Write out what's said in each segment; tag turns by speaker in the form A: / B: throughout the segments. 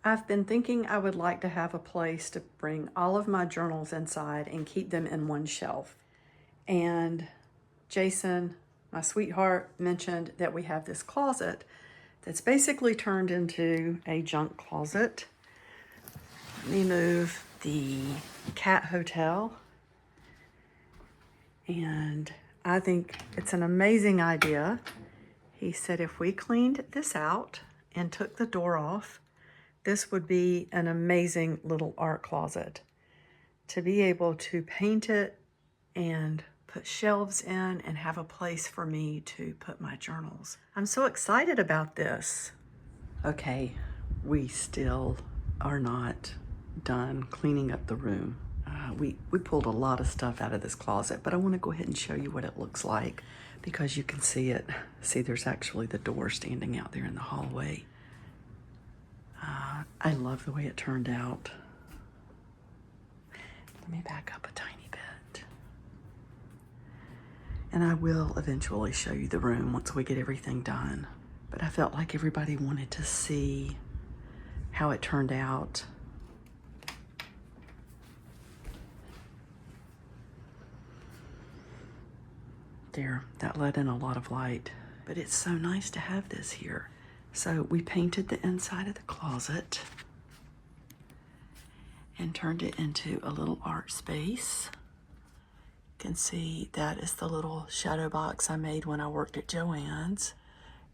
A: I've been thinking I would like to have a place to bring all of my journals inside and keep them in one shelf. And Jason, my sweetheart, mentioned that we have this closet that's basically turned into a junk closet. Let me move the cat hotel. And I think it's an amazing idea. He said if we cleaned this out and took the door off, this would be an amazing little art closet. To be able to paint it and put shelves in and have a place for me to put my journals. I'm so excited about this. Okay, we still are not done cleaning up the room. We pulled a lot of stuff out of this closet, but I want to go ahead and show you what it looks like because you can see it. See, there's actually the door standing out there in the hallway. I love the way it turned out. Let me back up a tiny bit. And I will eventually show you the room once we get everything done. But I felt like everybody wanted to see how it turned out. There, that let in a lot of light. But it's so nice to have this here. So we painted the inside of the closet and turned it into a little art space. You can see that is the little shadow box I made when I worked at Joann's.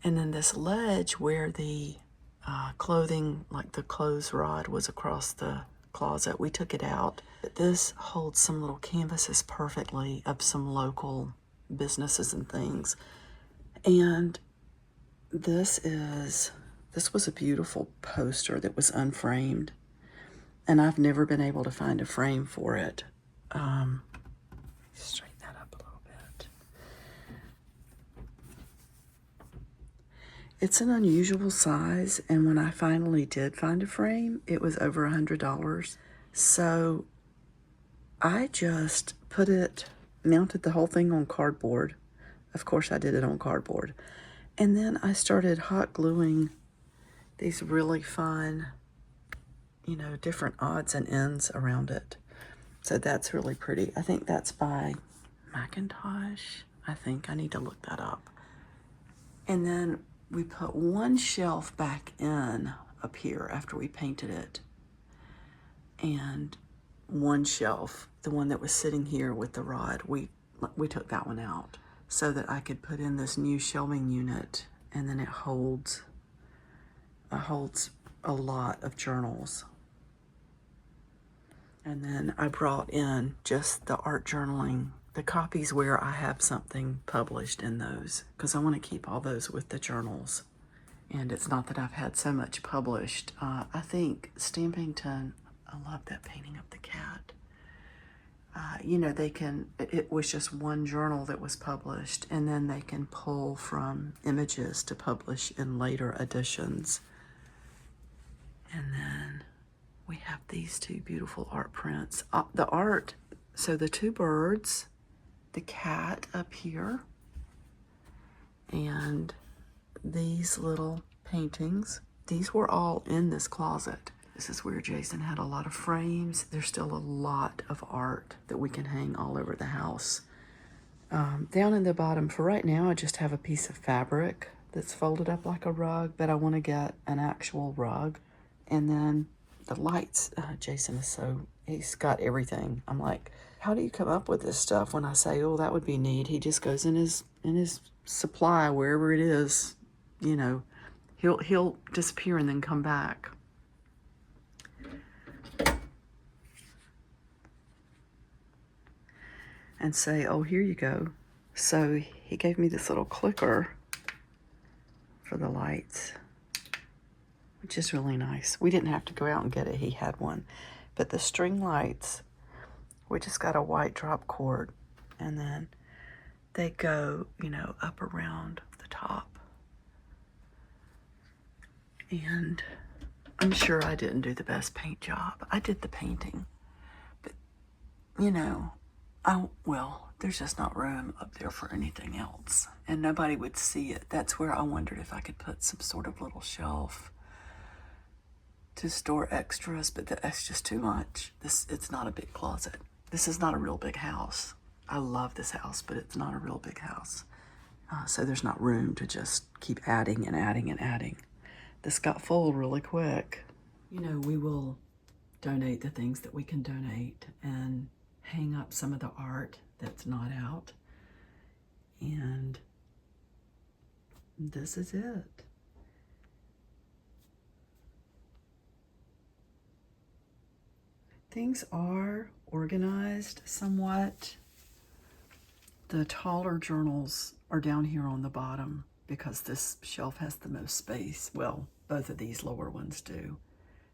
A: And then this ledge where the clothing, like the clothes rod, was across the closet, we took it out. But this holds some little canvases perfectly of some local businesses and things. And this was a beautiful poster that was unframed, and I've never been able to find a frame for it. Straighten that up a little bit. It's an unusual size, and when I finally did find a frame, it was over $100. So I just mounted the whole thing on cardboard. Of course I did it on cardboard. And then I started hot gluing these really fun, different odds and ends around it. So that's really pretty. I think that's by Macintosh. I think I need to look that up. And then we put one shelf back in up here after we painted it. And one shelf, the one that was sitting here with the rod, we took that one out so that I could put in this new shelving unit, and then it holds a lot of journals. And then I brought in just the art journaling, the copies where I have something published in those, because I want to keep all those with the journals. And it's not that I've had so much published. I think Stampington, I love that painting of the cat. It was just one journal that was published, and then they can pull from images to publish in later editions. And then we have these two beautiful art prints. The art, so the two birds, the cat up here, and these little paintings. These were all in this closet. This is where Jason had a lot of frames. There's still a lot of art that we can hang all over the house. Down in the bottom, for right now, I just have a piece of fabric that's folded up like a rug, but I want to get an actual rug. And then the lights, Jason he's got everything. I'm like, how do you come up with this stuff? When I say, oh, that would be neat, he just goes in his supply, wherever it is, he'll disappear and then come back. And say, oh, here you go. So he gave me this little clicker for the lights, which is really nice. We didn't have to go out and get it. He had one. But the string lights, we just got a white drop cord, and then they go, up around the top. And I'm sure I didn't do the best paint job. I did the painting. But, there's just not room up there for anything else. And nobody would see it. That's where I wondered if I could put some sort of little shelf to store extras, but that's just too much. It's not a big closet. This is not a real big house. I love this house, but it's not a real big house. So there's not room to just keep adding and adding and adding. This got full really quick. You know, we will donate the things that we can donate and hang up some of the art that's not out. And this is it. Things are organized somewhat. The taller journals are down here on the bottom because this shelf has the most space. Well, both of these lower ones do.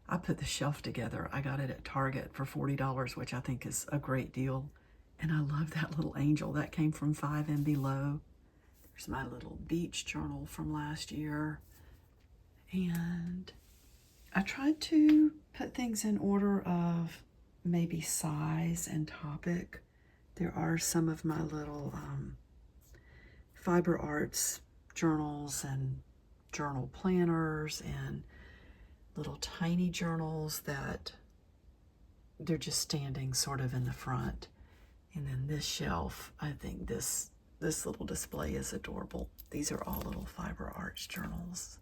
A: I put the shelf together. I got it at Target for $40, which I think is a great deal. And I love that little angel. That came from 5 and Below. There's my little beach journal from last year. And I tried to put things in order of maybe size and topic. There are some of my little fiber arts journals and journal planners and little tiny journals that they're just standing sort of in the front. And then this shelf, I think this little display is adorable. These are all little fiber arts journals.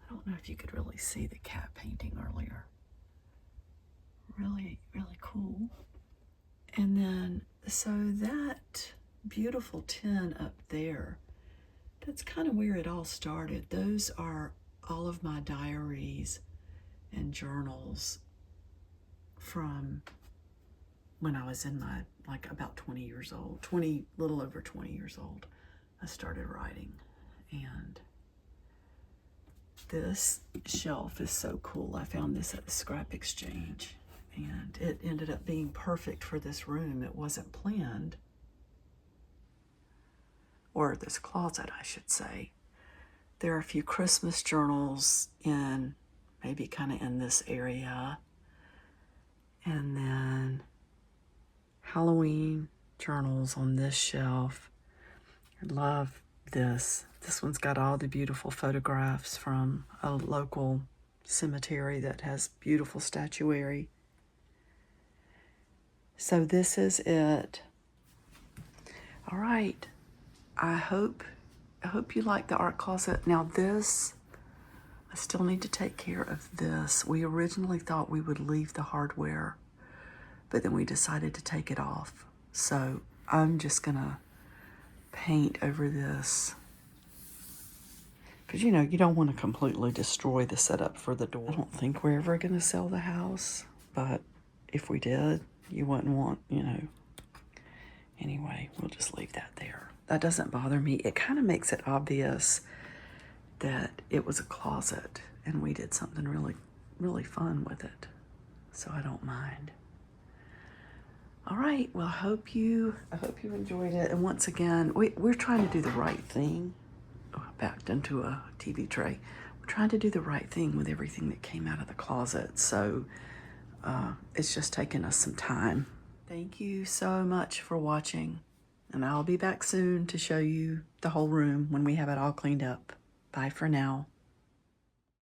A: I don't know if you could really see the cat painting earlier. Really, really cool. And then, so that beautiful tin up there, that's kind of where it all started. Those are all of my diaries and journals from when I was in my, like about 20 years old, little over 20 years old, I started writing. And this shelf is so cool. I found this at the scrap exchange and it ended up being perfect for this room. It wasn't planned, or this closet, I should say. There are a few Christmas journals in, maybe kind of in this area. And then Halloween journals on this shelf. I love this. This one's got all the beautiful photographs from a local cemetery that has beautiful statuary. So this is it. All right. I hope you like the art closet. Now this, I still need to take care of this. We originally thought we would leave the hardware, but then we decided to take it off. So I'm just gonna paint over this. Because, you know, you don't want to completely destroy the setup for the door. I don't think we're ever gonna sell the house, but if we did, you wouldn't want, you know. Anyway, we'll just leave that there. That doesn't bother me. It kind of makes it obvious that it was a closet and we did something really, really fun with it. So I don't mind. All right, well, I hope you enjoyed it. And once again, we're trying to do the right thing. Oh, I backed into a TV tray. We're trying to do the right thing with everything that came out of the closet. So it's just taken us some time. Thank you so much for watching. And I'll be back soon to show you the whole room when we have it all cleaned up. Bye for now.